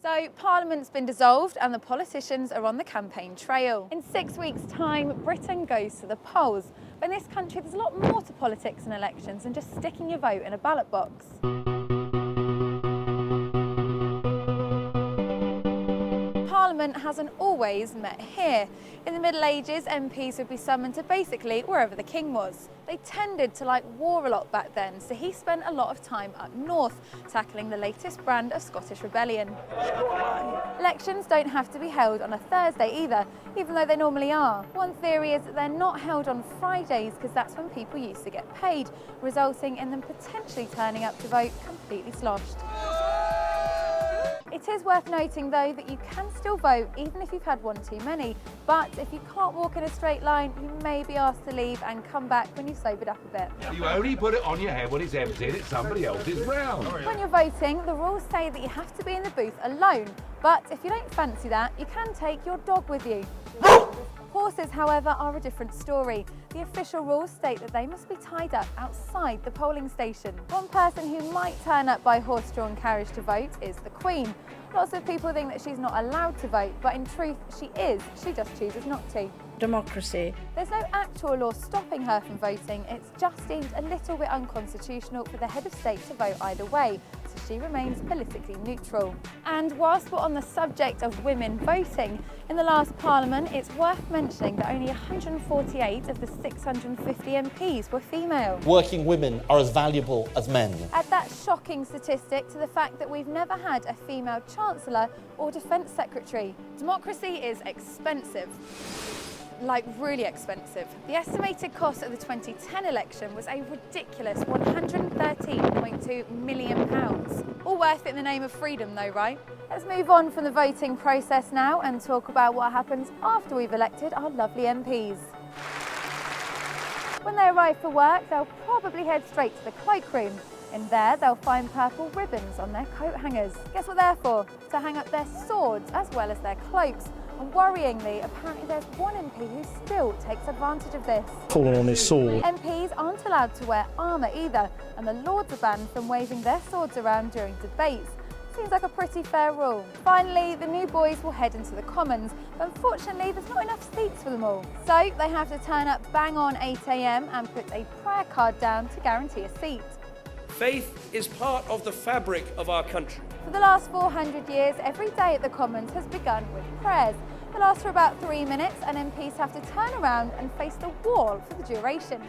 So Parliament's been dissolved and the politicians are on the campaign trail. In 6 weeks' time, Britain goes to the polls. But in this country, there's a lot more to politics and elections than just sticking your vote in a ballot box. Parliament hasn't always met here. In the Middle Ages, MPs would be summoned to basically wherever the king was. They tended to like war a lot back then, so he spent a lot of time up north, tackling the latest brand of Scottish rebellion. Elections don't have to be held on a Thursday either, even though they normally are. One theory is that they're not held on Fridays because that's when people used to get paid, resulting in them potentially turning up to vote completely sloshed. It is worth noting though that you can still vote even if you've had one too many, but if you can't walk in a straight line, you may be asked to leave and come back when you've sobered up a bit. You only put it on your head when it's empty and it's somebody else's round. When you're voting, the rules say that you have to be in the booth alone, but if you don't fancy that, you can take your dog with you. Horses, however, are a different story. The official rules state that they must be tied up outside the polling station. One person who might turn up by horse-drawn carriage to vote is the Queen. Lots of people think that she's not allowed to vote, but in truth, she is. She just chooses not to. Democracy. There's no actual law stopping her from voting. It's just deemed a little bit unconstitutional for the head of state to vote either way, so she remains politically neutral. And whilst we're on the subject of women voting, in the last Parliament, it's worth mentioning that only 148 of the 650 MPs were female. Working women are as valuable as men. Add that shocking statistic to the fact that we've never had a female Chancellor or Defence Secretary. Democracy is expensive. Like really expensive. The estimated cost of the 2010 election was a ridiculous £113.2 million. All worth it in the name of freedom though, right? Let's move on from the voting process now and talk about what happens after we've elected our lovely MPs. When they arrive for work, they'll probably head straight to the cloakroom. In there, they'll find purple ribbons on their coat hangers. Guess what they're for? To hang up their swords as well as their cloaks. And worryingly, apparently there's one MP who still takes advantage of this. Fallen on his sword. MPs aren't allowed to wear armour either, and the Lords are banned from waving their swords around during debates. Seems like a pretty fair rule. Finally, the new boys will head into the Commons, but unfortunately there's not enough seats for them all. So they have to turn up bang on 8 AM and put a prayer card down to guarantee a seat. Faith is part of the fabric of our country. For the last 400 years, every day at the Commons has begun with prayers. They last for about 3 minutes and MPs have to turn around and face the wall for the duration.